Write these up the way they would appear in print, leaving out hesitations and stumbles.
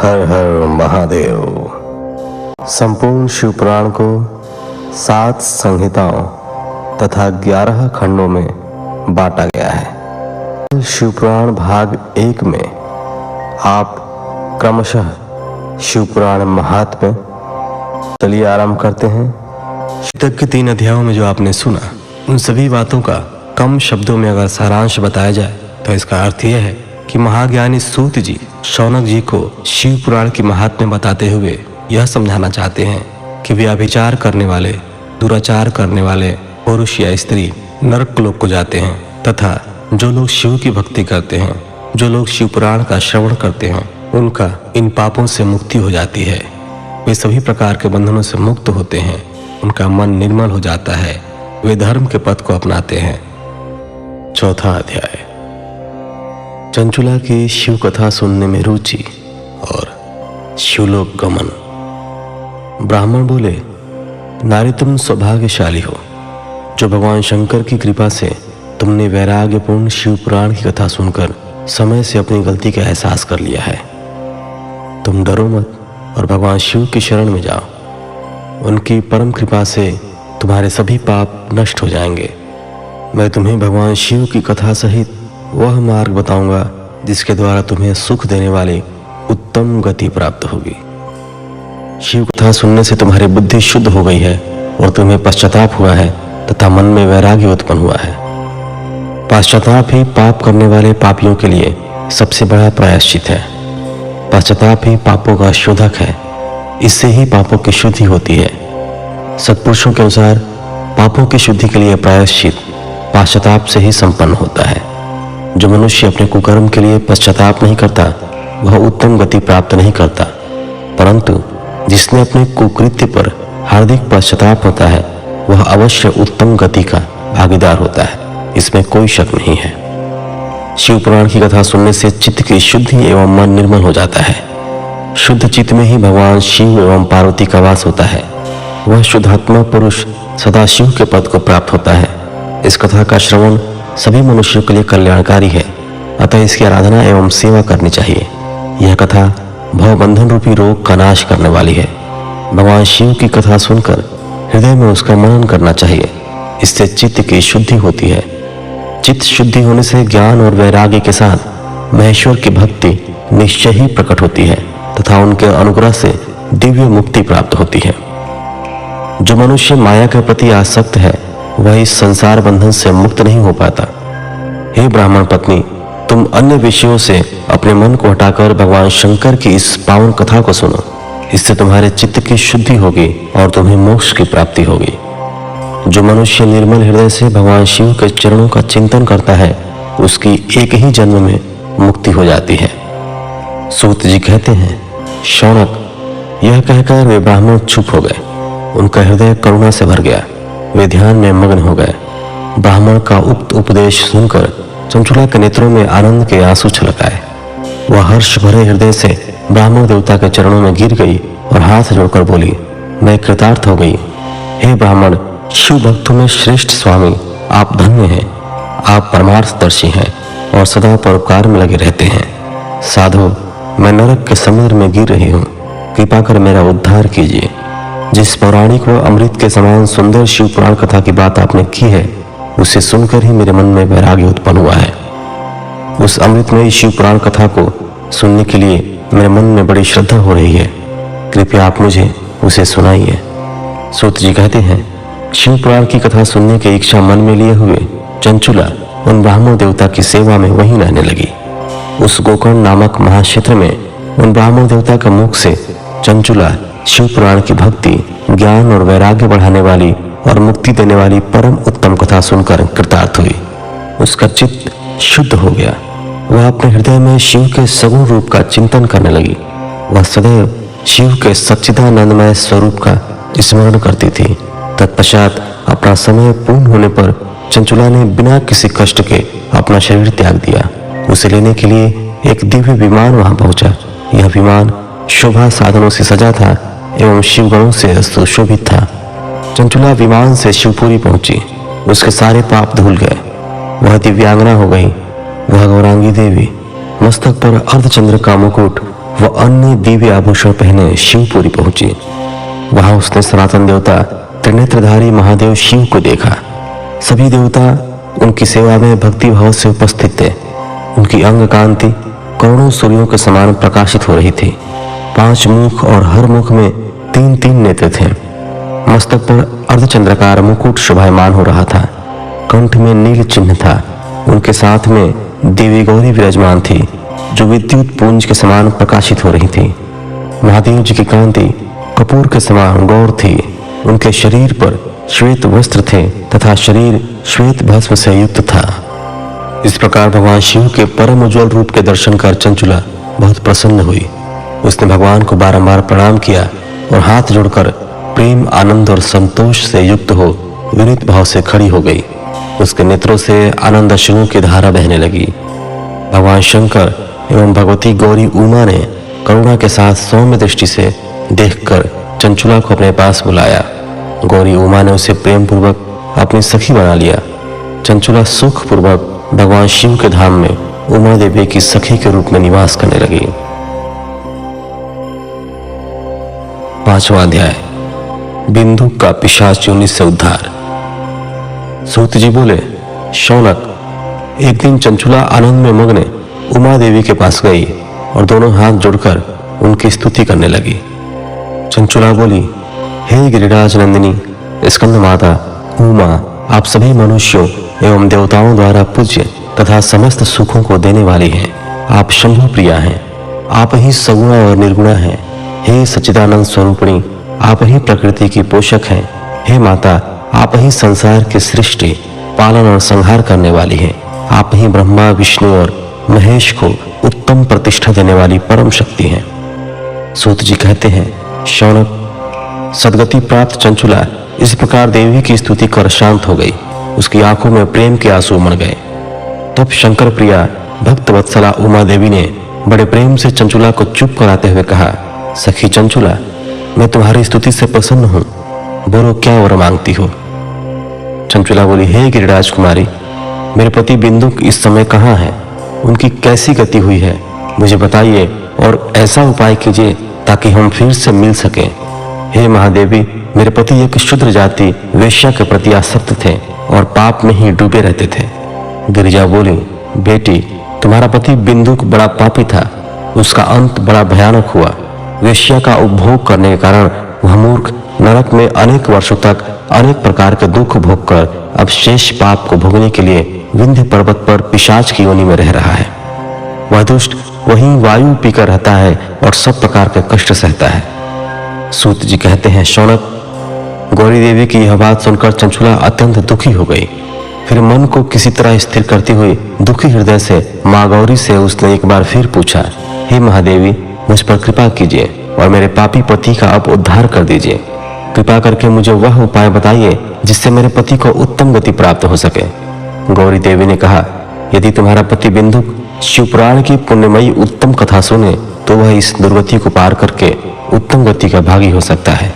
हर हर महादेव। संपूर्ण शिवपुराण को 7 संहिताओं तथा 11 खंडों में बांटा गया है। शिवपुराण भाग 1 में आप क्रमशः शिवपुराण महात्म्य। चलिए आरंभ करते हैं। तक के 3 अध्यायों में जो आपने सुना, उन सभी बातों का कम शब्दों में अगर सारांश बताया जाए तो इसका अर्थ यह है कि महाज्ञानी सूत जी शौनक जी को शिव पुराण की महात्म्य बताते हुए यह समझाना चाहते हैं कि व्यभिचार करने वाले, दुराचार करने वाले पुरुष या स्त्री नरक लोक को जाते हैं तथा जो लोग शिव की भक्ति करते हैं, जो लोग शिव पुराण का श्रवण करते हैं, उनका इन पापों से मुक्ति हो जाती है। वे सभी प्रकार के बंधनों से मुक्त होते हैं, उनका मन निर्मल हो जाता है, वे धर्म के पथ को अपनाते हैं। चौथा अध्याय। चंचुला की शिव कथा सुनने में रुचि और शिवलोक गमन। ब्राह्मण बोले, नारी तुम सौभाग्यशाली हो जो भगवान शंकर की कृपा से तुमने वैराग्यपूर्ण शिव पुराण की कथा सुनकर समय से अपनी गलती का एहसास कर लिया है। तुम डरो मत और भगवान शिव की शरण में जाओ। उनकी परम कृपा से तुम्हारे सभी पाप नष्ट हो जाएंगे। मैं तुम्हें भगवान शिव की कथा सहित वह मार्ग बताऊंगा जिसके द्वारा तुम्हें सुख देने वाली उत्तम गति प्राप्त होगी। शिव कथा सुनने से तुम्हारी बुद्धि शुद्ध हो गई है और तुम्हें पश्चाताप हुआ है तथा मन में वैराग्य उत्पन्न हुआ है। पश्चाताप ही पाप करने वाले पापियों के लिए सबसे बड़ा प्रायश्चित है। पश्चाताप ही पापों का शोधक है। इससे ही पापों की शुद्धि होती है। सत्पुरुषों के अनुसार पापों की शुद्धि के लिए प्रायश्चित पश्चाताप से ही संपन्न होता है। जो मनुष्य अपने कुकर्म के लिए पश्चाताप नहीं करता वह उत्तम गति प्राप्त नहीं करता, परंतु जिसने अपने कुकृत्य पर हार्दिक पश्चाताप होता है वह अवश्य उत्तम गति का भागीदार होता है। इसमें कोई शक नहीं है। शिव पुराण की कथा सुनने से चित्त की शुद्धि एवं मन निर्मल हो जाता है। शुद्ध चित्त में ही भगवान शिव एवं पार्वती का वास होता है। वह शुद्धात्मा पुरुष सदाशिव के पद को प्राप्त होता है। इस कथा का श्रवण सभी मनुष्यों के लिए कल्याणकारी है, अतः इसकी आराधना एवं सेवा करनी चाहिए। यह कथा भवबंधन रूपी रोग का नाश करने वाली है। भगवान शिव की कथा सुनकर हृदय में उसका मनन करना चाहिए। इससे चित्त की शुद्धि होती है। चित्त शुद्धि होने से ज्ञान और वैराग्य के साथ महेश्वर की भक्ति निश्चय ही प्रकट होती है तथा उनके अनुग्रह से दिव्य मुक्ति प्राप्त होती है। जो मनुष्य माया के प्रति आसक्त है वह इस संसार बंधन से मुक्त नहीं हो पाता। हे ब्राह्मण पत्नी, तुम अन्य विषयों से अपने मन को हटाकर भगवान शंकर की इस पावन कथा को सुनो। इससे तुम्हारे चित्त की शुद्धि होगी और तुम्हें मोक्ष की प्राप्ति होगी। जो मनुष्य निर्मल हृदय से भगवान शिव के चरणों का चिंतन करता है उसकी एक ही जन्म में मुक्ति हो जाती है। सूत जी कहते हैं, शौनक, यह कहकर वे ब्राह्मण चुप हो गए। उनका हृदय करुणा से भर गया। वे ध्यान में मग्न हो गए। ब्राह्मण का उक्त उपदेश सुनकर चंचुला के नेत्रों में आनंद के आंसू छलक आए। वह हर्ष भरे हृदय से ब्राह्मण देवता के चरणों में गिर गई और हाथ जोड़कर बोली, मैं कृतार्थ हो गई। हे ब्राह्मण, शिव भक्तों में श्रेष्ठ स्वामी, आप धन्य हैं। आप परमार्थदर्शी हैं और सदा परोपकार में लगे रहते हैं। साधु, मैं नरक के समुद्र में गिर रही हूँ, कृपा कर मेरा उद्धार कीजिए। जिस पौराणिक व अमृत के समान सुंदर शिव पुराण कथा की बात आपने की है उसे सुनकर ही मेरे मन में वैराग्य उत्पन्न हुआ है। उस अमृतमयी शिव पुराण कथा को सुनने के लिए मेरे मन में बड़ी श्रद्धा हो रही है। कृपया आप मुझे उसे सुनाइए। सूत जी कहते हैं, शिव पुराण की कथा सुनने की इच्छा मन में लिए हुए चंचुला उन ब्राह्मण देवता की सेवा में वहीं रहने लगी। उस गोकर्ण नामक महाक्षेत्र में उन ब्राह्मण देवता के मुख से चंचुला शिव पुराण की भक्ति, ज्ञान और वैराग्य बढ़ाने वाली और मुक्ति देने वाली परम उत्तम कथा सुनकर कृतार्थ हुई। उसका चित्त शुद्ध हो गया। वह अपने हृदय में शिव के सगुण रूप का चिंतन करने लगी। वह सदैव शिव के सच्चिदानंदमय स्वरूप का स्मरण करती थी। तत्पश्चात अपना समय पूर्ण होने पर चंचुला ने बिना किसी कष्ट के अपना शरीर त्याग दिया। उसे लेने के लिए एक दिव्य विमान वहां पहुंचा। यह विमान शोभा साधनों से सजा था एवं शिवगणों से सुशोभित था। चंचुला विमान से शिवपुरी पहुंची। उसके सारे पाप धुल गए। वह दिव्यांगना हो गई। वह गौरांगी देवी मस्तक पर अर्धचंद्र का मुकुट वह अन्य दिव्य आभूषण पहने शिवपुरी पहुंची। वहां उसने सनातन देवता त्रिनेत्रधारी महादेव शिव को देखा। सभी देवता उनकी सेवा में भक्ति भाव से उपस्थित थे। उनकी अंग कांति करोड़ों सूर्यों के समान प्रकाशित हो रही थी। 5 मुख और हर मुख में 3-3 नेत्र थे। मस्तक पर अर्धचंद्राकार मुकुट शोभायमान हो रहा था। कंठ में नील चिन्ह था। उनके साथ में देवी गौरी विराजमान थी, जो विद्युत पुंज के समान प्रकाशित हो रही थी। महादेव जी की कांति कपूर के समान गौर थी। उनके शरीर पर श्वेत वस्त्र थे तथा शरीर श्वेत भस्म से युक्त था। इस प्रकार भगवान शिव के परम उज्ज्वल रूप के दर्शन कर चंचुला बहुत प्रसन्न हुई। उसने भगवान को बारंबार प्रणाम किया और हाथ जोड़कर प्रेम, आनंद और संतोष से युक्त हो विनीत भाव से खड़ी हो गई। उसके नेत्रों से आनंद अश्रुओं की धारा बहने लगी। भगवान शंकर एवं भगवती गौरी उमा ने करुणा के साथ सौम्य दृष्टि से देखकर चंचुला को अपने पास बुलाया। गौरी उमा ने उसे प्रेम पूर्वक अपनी सखी बना लिया। चंचुला सुख पूर्वक भगवान शिव के धाम में उमा देवी की सखी के रूप में निवास करने लगी। 5वां अध्याय, बिंदु का पिशाच योनि से उद्धार। सूत जी बोले, शौनक, एक दिन चंचुला आनंद में मग्न उमा देवी के पास गई और दोनों हाथ जोड़कर उनकी स्तुति करने लगी। चंचुला बोली, हे गिरिराज नंदिनी, स्कंद माता उमा, आप सभी मनुष्यों एवं देवताओं द्वारा पूज्य तथा समस्त सुखों को देने वाली हैं। आप शंभु प्रिया हैं। आप ही सगुणा और निर्गुणा हैं। हे सच्चिदानंद स्वरूपिणी, आप ही प्रकृति की पोषक हैं। हे माता, आप ही संसार की सृष्टि, पालन और संहार करने वाली हैं। आप ही ब्रह्मा, विष्णु और महेश को उत्तम प्रतिष्ठा देने वाली परम शक्ति हैं। सूत जी कहते हैं, शौनक, सदगति प्राप्त चंचुला इस प्रकार देवी की स्तुति कर शांत हो गई। उसकी आंखों में प्रेम के आंसू उमड़ गए। तब शंकर प्रिया भक्त वत्सला उमा देवी ने बड़े प्रेम से चंचुला को चुप कराते हुए कहा, सखी चंचुला, मैं तुम्हारी स्तुति से प्रसन्न हूं। बोलो, क्या वर मांगती हो? चंचुला बोली, हे गिरिराज कुमारी, मेरे पति बिंदुक इस समय कहाँ है? उनकी कैसी गति हुई है, मुझे बताइए और ऐसा उपाय कीजिए ताकि हम फिर से मिल सकें। हे महादेवी, मेरे पति एक क्षुद्र जाति वेश्या के प्रति आसक्त थे और पाप में ही डूबे रहते थे। गिरिजा बोली, बेटी, तुम्हारा पति बिंदुक बड़ा पापी था। उसका अंत बड़ा भयानक हुआ। वेश्या का उपभोग करने के कारण वह मूर्ख नरक में अनेक वर्षों तक अनेक प्रकार के दुख भोग कर अब शेष पाप को भोगने के लिए विंध्य पर्वत पर पिशाच की योनि में रह रहा है। वह दुष्ट वहीं वायु पीकर रहता है और सब प्रकार के कष्ट सहता है। सूत जी कहते हैं, शौनक, गौरी देवी की यह बात सुनकर चंचुला अत्यंत दुखी हो गई। फिर मन को किसी तरह स्थिर करती हुई दुखी हृदय से माँ गौरी से उसने एक बार फिर पूछा, हे महादेवी, मुझ पर कृपा कीजिए और मेरे पापी पति का अब उद्धार कर दीजिए। कृपा करके मुझे वह उपाय बताइए जिससे मेरे पति को उत्तम गति प्राप्त हो सके। गौरी देवी ने कहा, यदि तुम्हारा पति बिंदुक शिवपुराण की पुण्यमयी उत्तम कथा सुने तो वह इस दुर्गति को पार करके उत्तम गति का भागी हो सकता है।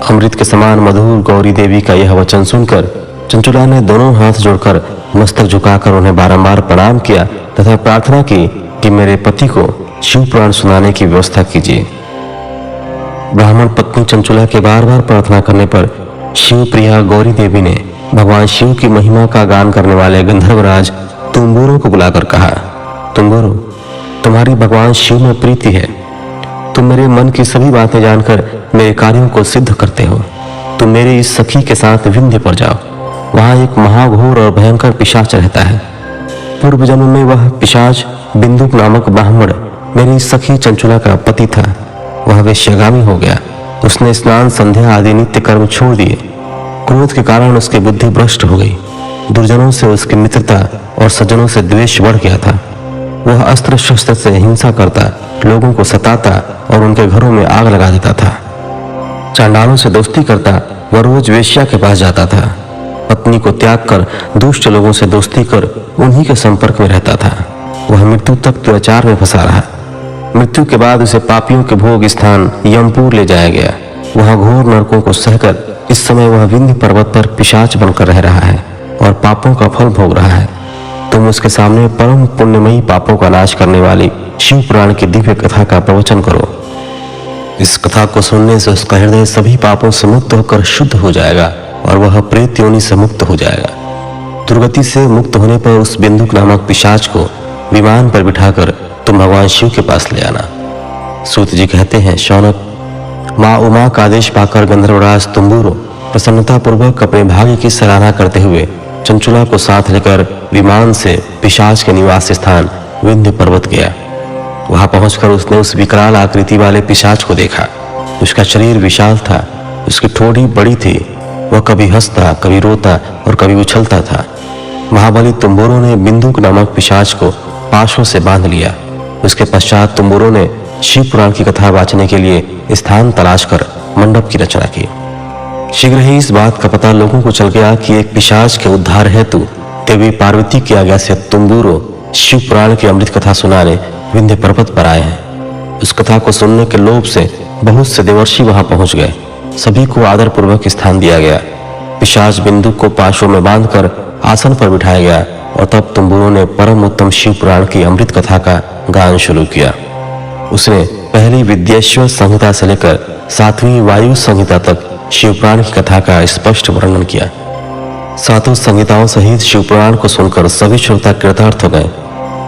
अमृत के समान मधुर गौरी देवी का यह वचन सुनकर चंचुला ने दोनों हाथ जोड़कर मस्तक झुकाकर उन्हें बारंबार प्रणाम किया तथा प्रार्थना की कि मेरे पति को शिव पुराण सुनाने की व्यवस्था कीजिए। ब्राह्मण पत्नी चंचुला के बार बार प्रार्थना करने पर शिव प्रिया गौरी देवी ने भगवान शिव की महिमा का गान करने वाले गंधर्वराज तुम्बुरु को बुलाकर कहा, तुम्बुरु, तुम्हारी भगवान शिव में प्रीति है। तुम मेरे मन की सभी बातें जानकर मेरे कार्यों को सिद्ध करते हो। तुम मेरे इस सखी के साथ विंध्य पर जाओ। वहां एक महाघोर और भयंकर पिशाच रहता है। पूर्व जन्म में वह पिशाच बिंदुक नामक ब्राह्मण मेरी सखी चंचुला का पति था। वह वेश्यागामी हो गया। उसने स्नान, संध्या आदि नित्य कर्म छोड़ दिए। क्रोध के कारण उसकी बुद्धि भ्रष्ट हो गई। दुर्जनों से उसकी मित्रता और सज्जनों से द्वेष बढ़ गया था। वह अस्त्र शस्त्र से हिंसा करता, लोगों को सताता और उनके घरों में आग लगा देता था। चांडालों से दोस्ती करता, वह रोज वेश्या के पास जाता था। पत्नी को त्याग कर दुष्ट लोगों से दोस्ती कर उन्हीं के संपर्क में रहता था। वह मृत्यु तक दुराचार में फंसा रहा। मृत्यु के बाद उसे पापियों के भोग स्थान यमपुर ले जाया गया। वहां घोर नरकों को सहकर इस समय वह विंध्य पर्वत पर पिशाच बनकर रह रहा है और पापों का फल भोग रहा है। तुम उसके सामने परम पुण्यमयी पापों का नाश करने वाली शिव पुराण की दिव्य कथा का प्रवचन करो। इस कथा को सुनने से उसका हृदय सभी पापों से मुक्त होकर शुद्ध हो जाएगा और वह प्रेत योनि से मुक्त हो जाएगा। दुर्गति से मुक्त होने पर उस बिंदुक नामक पिशाच को विमान पर बिठाकर तुम भगवान शिव के पास ले आना। सूत जी कहते हैं, शौनक, माँ उमा का आदेश पाकर गंधर्वराज तुम्बुरो प्रसन्नता पूर्वक अपने भाग्य की सराहना करते हुए चंचुला को साथ लेकर विमान से पिशाच के निवास स्थान विंध्य पर्वत गया। वहां पहुंचकर उसने उस विकराल आकृति वाले पिशाच को देखा। उसका शरीर विशाल था, उसकी ठोड़ी बड़ी थी, वह कभी हंसता, कभी रोता और कभी उछलता था। महाबली तुम्बुरो ने बिंदुक नामक पिशाच को पाशों से बांध लिया। उसके पश्चात तुम्बुरो ने शिव पुराण की कथा वाचने के लिए स्थान तलाश कर मंडप की रचना की। शीघ्र ही इस बात का पता लोगों को चल गया कि एक पिशाच के उद्धार हेतु देवी पार्वती की आज्ञा से तुम्बुरो शिव पुराण की अमृत कथा सुनाने विंध्य पर्वत पर आए हैं। उस कथा को सुनने के लोभ से बहुत से देवर्षि वहां पहुंच गए। सभी को आदर पूर्वक स्थान दिया गया। पिशाच बिंदुक को पाशों में बांधकर आसन पर बिठाया गया और तब तुम्बुरो ने परम उत्तम शिव पुराण की अमृत कथा का गायन शुरू किया। उसने पहली विद्येश्वर संहिता से लेकर 7वीं वायु संहिता तक शिव पुराण की कथा का स्पष्ट वर्णन किया। 7 संहिताओं सहित शिव पुराण को सुनकर सभी श्रोता कृतार्थ हो गए।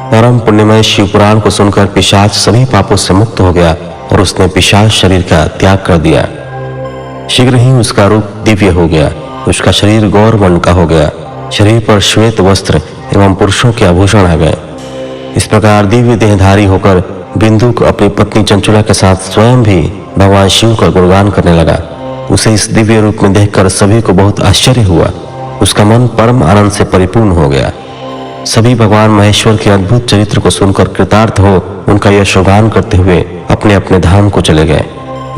परम पुण्यमय शिव पुराण को सुनकर पिशाच सभी पापों से मुक्त हो गया और उसने पिशाच शरीर का त्याग कर दिया। शीघ्र ही उसका रूप दिव्य हो गया। उसका शरीर गौर वर्ण का हो गया। शरीर पर श्वेत वस्त्र एवं पुरुषों के आभूषण आ गए। इस प्रकार दिव्य देहधारी होकर बिंदुक अपनी पत्नी चंचुला के साथ स्वयं भी भगवान शिव का गुणगान करने लगा। उसे इस दिव्य रूप में देखकर सभी को बहुत आश्चर्य हुआ। उसका मन परम आनंद से परिपूर्ण हो गया। सभी भगवान महेश्वर के अद्भुत चरित्र को सुनकर कृतार्थ हो उनका यशोगान करते हुए अपने अपने धाम को चले गए।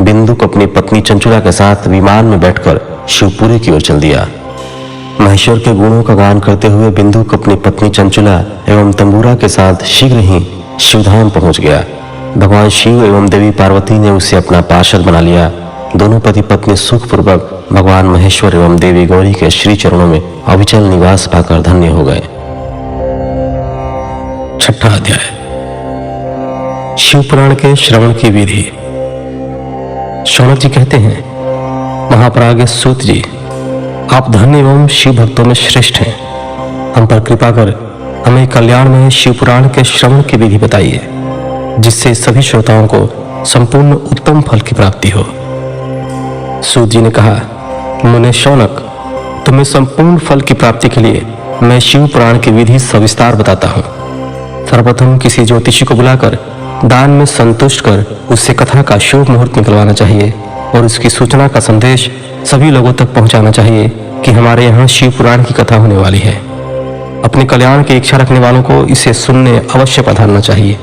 बिंदुक अपनी पत्नी चंचुला के साथ विमान में बैठकर शिवपुरी की ओर चल दिया। महेश्वर के गुणों का गान करते हुए बिंदुक अपनी पत्नी चंचुला एवं तंबूरा के साथ शीघ्र ही शिवधाम पहुंच गया। भगवान शिव एवं देवी पार्वती ने उसे अपना पार्षद बना लिया। दोनों पति पत्नी सुखपूर्वक भगवान महेश्वर एवं देवी गौरी के श्री चरणों में अविचल निवास पाकर धन्य हो गए। 6वां अध्याय, शिव पुराण के श्रवण की विधि। शौनक जी कहते हैं, महाप्राज्ञ सूत जी, आप धन्य एवं शिव भक्तों में श्रेष्ठ हैं। हम पर कृपा कर हमें कल्याण में शिव पुराण के श्रवण की विधि बताइए, जिससे सभी श्रोताओं को संपूर्ण उत्तम फल की प्राप्ति हो। सूत जी ने कहा, मुने शौनक, तुम्हें संपूर्ण फल की प्राप्ति के लिए मैं शिव पुराण की विधि सविस्तार बताता हूँ। सर्वप्रथम किसी ज्योतिषी को बुलाकर दान में संतुष्ट कर उससे कथा का शुभ मुहूर्त निकलवाना चाहिए और उसकी सूचना का संदेश सभी लोगों तक पहुंचाना चाहिए कि हमारे यहाँ शिव पुराण की कथा होने वाली है। अपने कल्याण की इच्छा रखने वालों को इसे सुनने अवश्य पधारना चाहिए।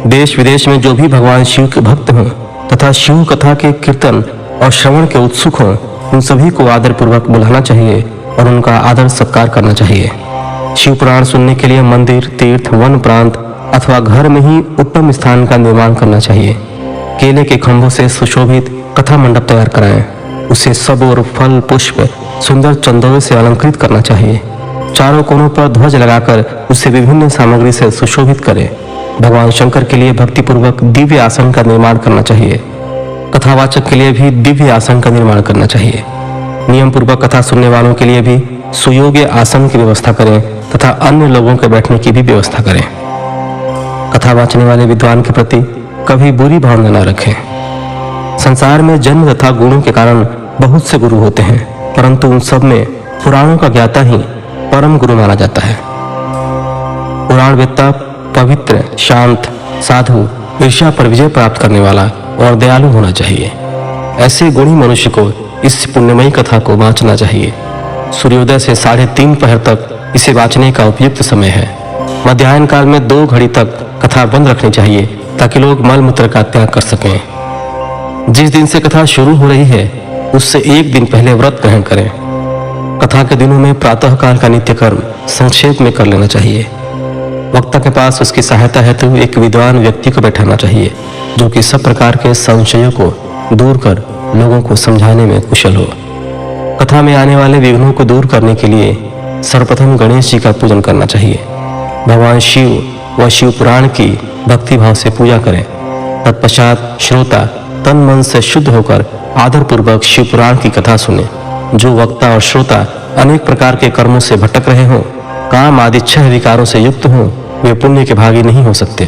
देश विदेश में जो भी भगवान शिव के भक्त हों तथा शिव कथा के कीर्तन और श्रवण के उत्सुक हों, उन सभी को आदर पूर्वक बुलाना चाहिए और उनका आदर सत्कार करना चाहिए। शिव पुराण सुनने के लिए मंदिर, तीर्थ, वन प्रांत अथवा घर में ही उत्तम स्थान का निर्माण करना चाहिए। केले के खंभों से सुशोभित कथा मंडप तैयार कराएं। उसे सब और फल, पुष्प, सुंदर चंदों से अलंकृत करना चाहिए। चारों कोनों पर ध्वज लगाकर उसे विभिन्न सामग्री से सुशोभित करें। भगवान शंकर के लिए भक्तिपूर्वक दिव्य आसन का निर्माण करना चाहिए। कथावाचक के लिए भी दिव्य आसन का निर्माण करना चाहिए। नियम पूर्वक कथा सुनने वालों के लिए भी सुयोग्य आसन की व्यवस्था करें तथा अन्य लोगों के बैठने की भी व्यवस्था करें। कथा वाचने वाले विद्वान के प्रति कभी बुरी भावना न रखें। संसार में जन्म तथा गुणों के कारण बहुत से गुरु होते हैं, परंतु उन सब में पुराणों का ज्ञाता ही परम गुरु माना जाता है। पुराण वेत्ता पवित्र, शांत, साधु, ईर्ष्या पर विजय प्राप्त करने वाला और दयालु होना चाहिए। ऐसे गुणी मनुष्य को इस पुण्यमयी कथा को वाचना चाहिए। सूर्योदय से 3:30 पहर तक इसे वाचने का उपयुक्त समय है। मध्याह्न काल में 2 घड़ी तक कथा बंद रखनी चाहिए ताकि लोग मल मूत्र का त्याग कर सकें। जिस दिन से कथा शुरू हो रही है उससे 1 दिन पहले व्रत ग्रहण करें। कथा के दिनों में प्रातः काल का नित्य कर्म संक्षेप में कर लेना चाहिए। वक्ता के पास उसकी सहायता हेतु एक विद्वान व्यक्ति को बैठाना चाहिए, जो कि सब प्रकार के संशयों को दूर कर लोगों को समझाने में कुशल हो। कथा में आने वाले विघ्नों को दूर करने के लिए सर्वप्रथम गणेश जी का पूजन करना चाहिए। भगवान शिव वह शिव पुराण की भक्ति भाव से पूजा करें। तत्पश्चात श्रोता तन मन से शुद्ध होकर आदर पूर्वक शिव पुराण की कथा सुने। जो वक्ता और श्रोता अनेक प्रकार के कर्मों से भटक रहे हों, काम आदि 6 विकारों से युक्त हों, वे पुण्य के भागी नहीं हो सकते।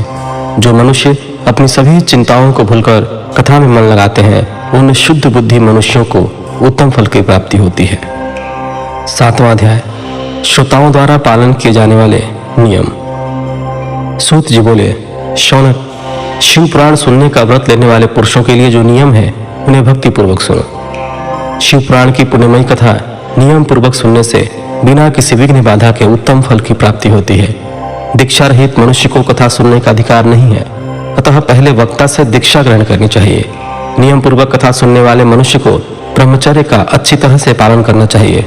जो मनुष्य अपनी सभी चिंताओं को भूलकर कथा में मन लगाते हैं, उन शुद्ध बुद्धि मनुष्यों को उत्तम फल की प्राप्ति होती है। 7वां अध्याय, श्रोताओं द्वारा पालन किए जाने वाले नियम। सूत जी बोले, शौनक, शिव पुराण सुनने का व्रत लेने वाले पुरुषों के लिए जो नियम है, उन्हें भक्ति पूर्वक सुनो। शिव पुराण की पुण्यमयी कथा नियम पूर्वक सुनने से बिना किसी विघ्न बाधा के उत्तम फल की प्राप्ति होती है। दीक्षा रहित मनुष्य को कथा सुनने का अधिकार नहीं है, अतः पहले वक्ता से दीक्षा ग्रहण करनी चाहिए। नियम पूर्वक कथा सुनने वाले मनुष्य को ब्रह्मचर्य का अच्छी तरह से पालन करना चाहिए।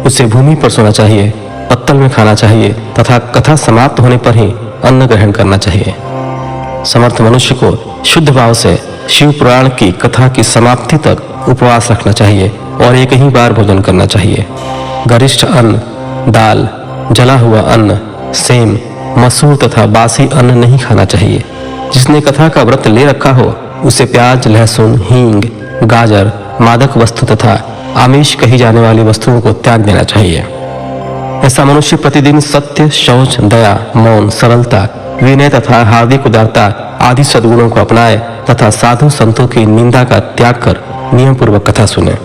उसे भूमि पर सोना चाहिए, पत्तल में खाना चाहिए तथा कथा समाप्त होने पर ही अन्न ग्रहण करना चाहिए। समर्थ मनुष्य को शुद्ध भाव से शिव पुराण की कथा की समाप्ति तक उपवास रखना चाहिए और एक ही बार भोजन करना चाहिए। गरिष्ठ अन्न, दाल, जला हुआ अन्न, सेम, मसूर तथा बासी अन्न नहीं खाना चाहिए। जिसने कथा का व्रत ले रखा हो, उसे प्याज, लहसुन, हींग, गाजर, मादक वस्तु तथा आमिष कही जाने वाली वस्तुओं को त्याग देना चाहिए। ऐसा मनुष्य प्रतिदिन सत्य, शौच, दया, मौन, सरलता, विनय तथा हार्दिक उदारता आदि सद्गुणों को अपनाए तथा साधु संतों की निंदा का त्याग कर नियम पूर्वक कथा सुने।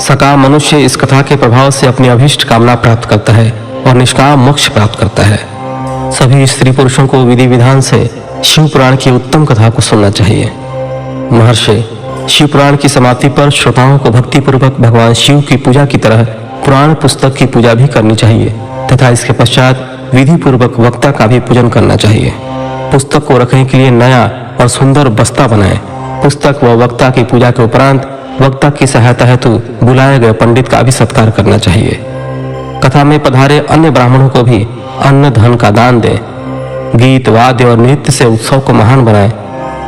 सकाम मनुष्य इस कथा के प्रभाव से अपनी अभीष्ट कामना प्राप्त करता है और निष्काम मोक्ष प्राप्त करता है। सभी स्त्री पुरुषों को विधि विधान से शिव पुराण की उत्तम कथा को सुनना चाहिए। महर्षि, शिव पुराण की समाप्ति पर श्रोताओं को भक्ति पूर्वक भगवान शिव की पूजा की तरह पुराण पुस्तक की पूजा भी करनी चाहिए तथा इसके पश्चात विधि पूर्वक वक्ता का भी पूजन करना चाहिए। पुस्तक को रखने के लिए नया और सुंदर बस्ता बनाएं। पुस्तक व वक्ता की पूजा के उपरांत वक्ता की सहायता हेतु बुलाए गए पंडित का भी सत्कार करना चाहिए। कथा में पधारे अन्य ब्राह्मणों को भी अन्न धन का दान दें। गीत, वाद्य और नृत्य से उत्सव को महान बनाएं।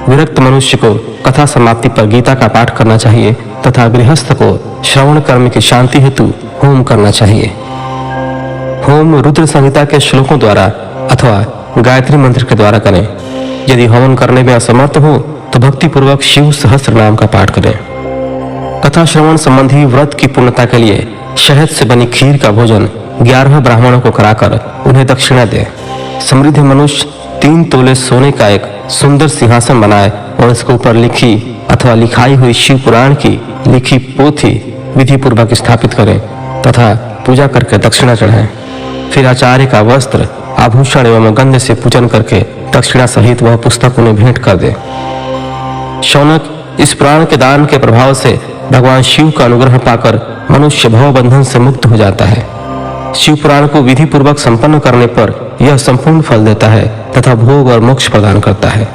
विरक्त मनुष्य को कथा समाप्ति पर गीता का पाठ करना चाहिए तथा गृहस्थ को श्रवण कर्म की शांति हेतु होम करना चाहिए। होम रुद्र संहिता के श्लोकों द्वारा अथवा गायत्री मंत्र के द्वारा करें। यदि हवन करने में असमर्थ हो तो भक्ति पूर्वक शिव सहस्त्र नाम का पाठ करें। कथा श्रवण संबंधी व्रत की पूर्णता के लिए शहद से बनी खीर का भोजन 11 ब्राह्मणों को कराकर उन्हें दक्षिणा दें। समृद्ध मनुष्य 3 तोले सोने का एक सुंदर सिंहासन बनाए और इसके ऊपर लिखी अथवा लिखाई हुई शिव पुराण की लिखी पोथी विधि पूर्वक स्थापित करें तथा पूजा करके दक्षिणा चढ़ाएं। फिर आचार्य का वस्त्र, आभूषण एवं गंध से पूजन करके दक्षिणा सहित वह पुस्तक उन्हें भेंट कर दे। शौनक, इस पुराण के दान के प्रभाव से भगवान शिव का अनुग्रह पाकर मनुष्य भव बंधन से मुक्त हो जाता है। शिव पुराण को विधि पूर्वक संपन्न करने पर यह संपूर्ण फल देता है तथा भोग और मोक्ष प्रदान करता है।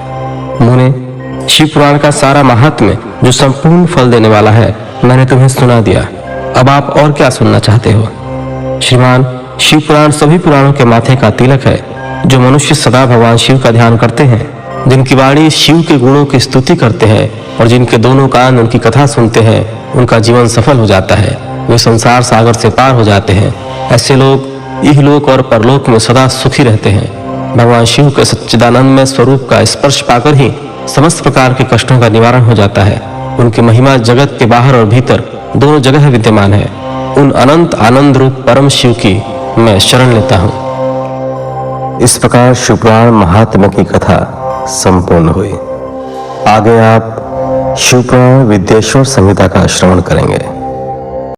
मुने, शिव पुराण का सारा महात्म्य जो संपूर्ण फल देने वाला है मैंने तुम्हें सुना दिया। अब आप और क्या सुनना चाहते हो? श्रीमान, शिव पुराण सभी पुराणों के माथे का तिलक है। जो मनुष्य सदा भगवान शिव का ध्यान करते हैं, जिनकी वाणी शिव के गुणों की स्तुति करते हैं और जिनके दोनों कान उनकी कथा सुनते हैं, उनका जीवन सफल हो जाता है। वे संसार सागर से पार हो जाते हैं। ऐसे लोग इहलोक और परलोक में सदा सुखी रहते हैं। भगवान शिव के सच्चिदानंदमय स्वरूप का स्पर्श पाकर ही समस्त प्रकार के कष्टों का निवारण हो जाता है। उनकी महिमा जगत के बाहर और भीतर दोनों जगह विद्यमान है। उन अनंत आनंद रूप परम शिव की मैं शरण लेता हूँ। इस प्रकार शिव पुराण महात्म्य की कथा संपूर्ण हुई। आगे आप शिव पुराण विद्येश्वर संहिता का श्रवण करेंगे।